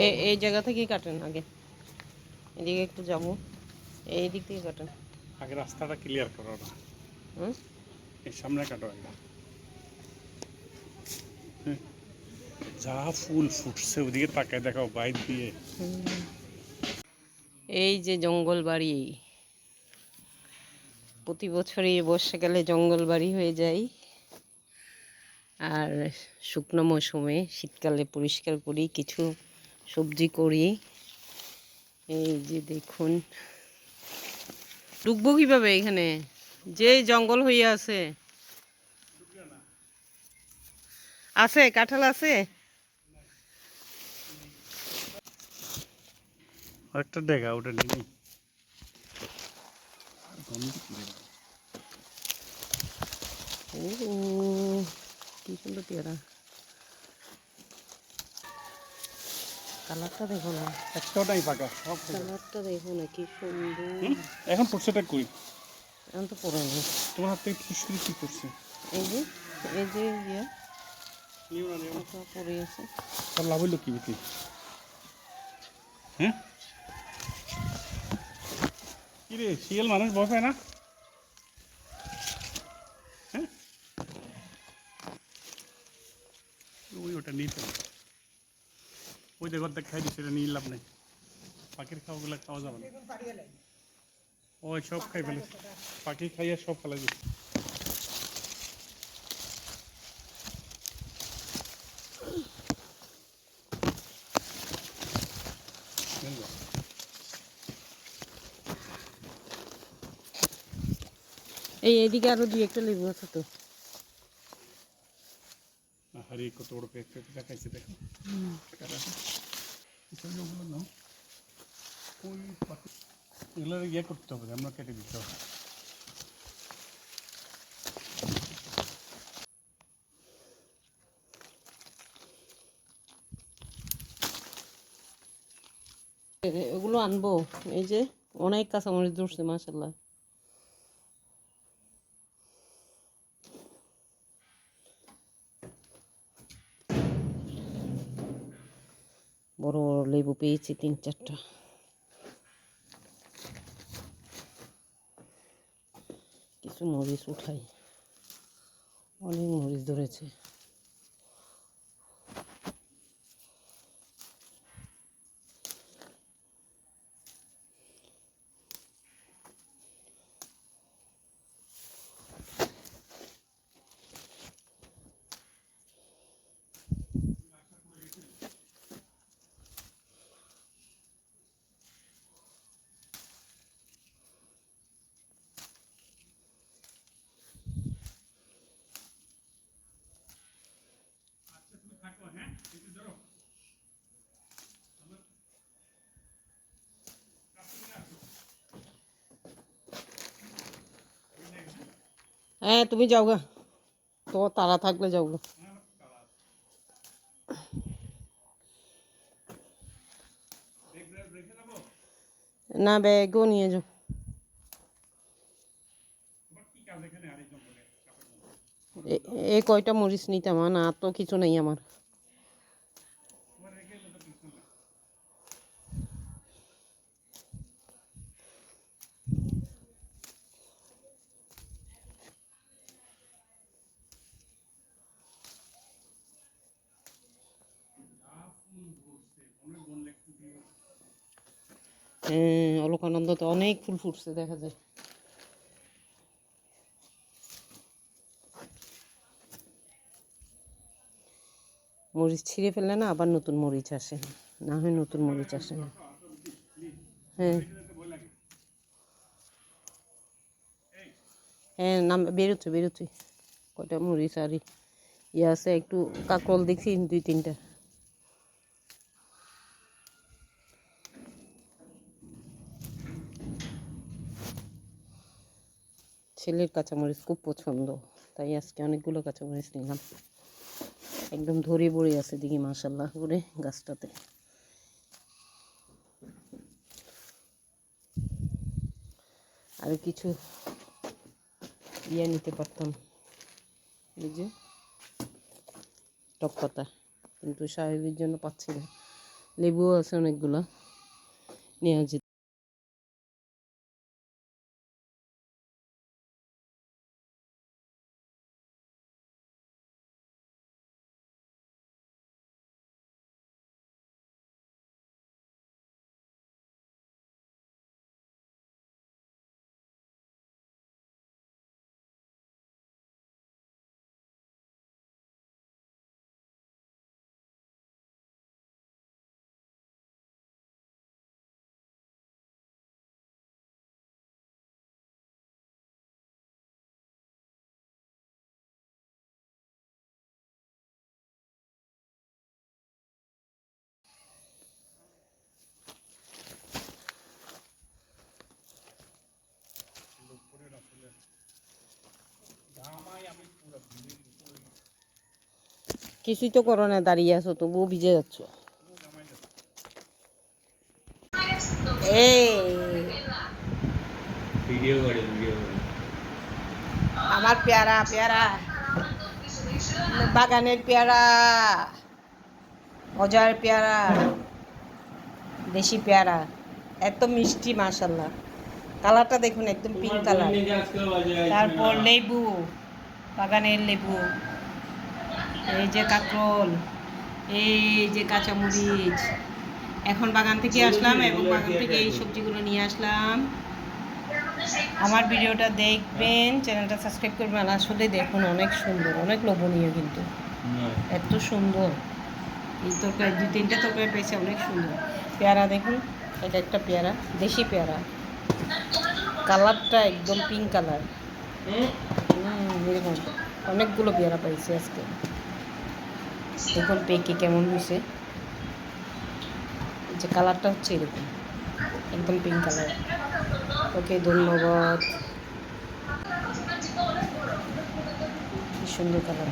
এই জায়গা থেকেই কাটেন আগে, এদিকে একটু যাবো, এই দিক থেকে কাটেন আগে, রাস্তাটা ক্লিয়ার করো না, এর সামনে কাটো একদম। যা ফুল ফুটছে ওদিকে তাকায় দেখাও বাইর দিয়ে। এই যে জঙ্গল বাড়ি, প্রতি বছরই বর্ষাকালে জঙ্গল বাড়ি হয়ে যায়, আর শুকনো মৌসুমে শীতকালে পরিষ্কার করি, কিছু সবজি করি। এই যে দেখুন, ঢুকবো কিভাবে এখানে, যে জঙ্গল হয়ে আছে। আছে কাঁঠাল আছে, একটা দেখা ওটা নেই। কি সুন্দর পেয়ারা, কালারটা দেখো না, একটাই পাকা, সব কালারটা দেখো না কি সুন্দর। এখন পড়ছেটা কই? এখন তো পড়ে নেই, তোমার হাত থেকে খুশকি কি করছে? এই যে ইয়ে পড়ে আছে। তার লাভ হইলো কি বিক্রি? হ্যাঁ কি রে, শিয়াল মানুষ ভয় পায় না? হ্যাঁ, ওই ওটা নিতে, ওই যে ঘরটা খাই দিচ্ছে, এটা নিয়ে লাভ নেই। পাখির খাওয়াগুলো খাওয়া যাবে না, ওই সব খাই ফেলে, পাখি খাইয়া সব ফেলে দিচ্ছে। এদিকে আরো দুই একটা লেবু আছে তো। হারি কত বড় পেঁপে দেখাইছে দেখো, এগুলো ইয়ে করতে হবে, আমরা কেটে দিতে হবে। ওগুলো আনবো, এই যে অনেক কাঁচামরিচ ধরছে মাশাআল্লাহ। বড় বড় লেবু পেয়েছি 3-4টা। কিছু মরিচ উঠাই, অনেক মরিচ ধরেছে। হ্যাঁ তুমি যাও গা, তো তারা থাকলে যাও গা। না ব্যাগও নিয়ে যাও। এই কয়টা মরিচ নিতাম, না তো কিছু নেই আমার। হ্যাঁ, অলকানন্দতে অনেক ফুল ফুটছে দেখা যায়। মরিচ ছিঁড়ে ফেললে না আবার নতুন মরিচ আসে, না হয় নতুন মরিচ আসে না। হ্যাঁ হ্যাঁ, নাম বেরোচ্ছে কয়টা মরিচ আর ইয়ে আছে, একটু কাকরোল দেখছি 2-3টা। ছেলের কাঁচামরিচ খুব পছন্দ, তাই আজকে অনেকগুলো কাঁচামরিচ নিলাম। একদম ধরে পড়ে আছে দিকে মাশাআল্লাহ করে গাছটাতে। আর কিছু ইয়ে নিতে পারতাম, এই যে টক পাতা, কিন্তু সাহেবের জন্য পাচ্ছি না। লেবুও আছে অনেকগুলো, নেওয়া যেত। কিছুই তো করো না, দাঁড়িয়ে আছো, তবুও ভিজে যাচ্ছ। এই ভিডিও করে আমার পেয়ারা পেয়ারা, বাগানের পেয়ারা, অজয়ের পেয়ারা, দেশি পেয়ারা, এত মিষ্টি মাশাল্লাহ। কালারটা দেখুন একদম পিঙ্ক কালার। তারপর লেবু, বাগানের লেবু, এই যে কাঁকরোল, এই যে কাঁচামরিচ। এখন বাগান থেকে আসলাম এবং বাগান থেকে এই সবজিগুলো নিয়ে আসলাম। আমার ভিডিওটা দেখবেন, চ্যানেলটা সাবস্ক্রাইব করবেন। আসলে দেখুন অনেক সুন্দর, অনেক লোভনীয়, কিন্তু এত সুন্দর। এই তরকারি 2-3টা তরকারি পেয়েছে, অনেক সুন্দর। পেয়ারা দেখুন, এটা একটা পেয়ারা, দেশি পেয়ারা, কালারটা একদম পিঙ্ক কালার। এরকম অনেকগুলো পেয়ারা পাইছি আজকে। দেখুন পেকে কেমন হয়েছে, যে কালারটা হচ্ছে এরকম একদম পিঙ্ক কালার। ওকে, ধন্যবাদ। কি সুন্দর কালার।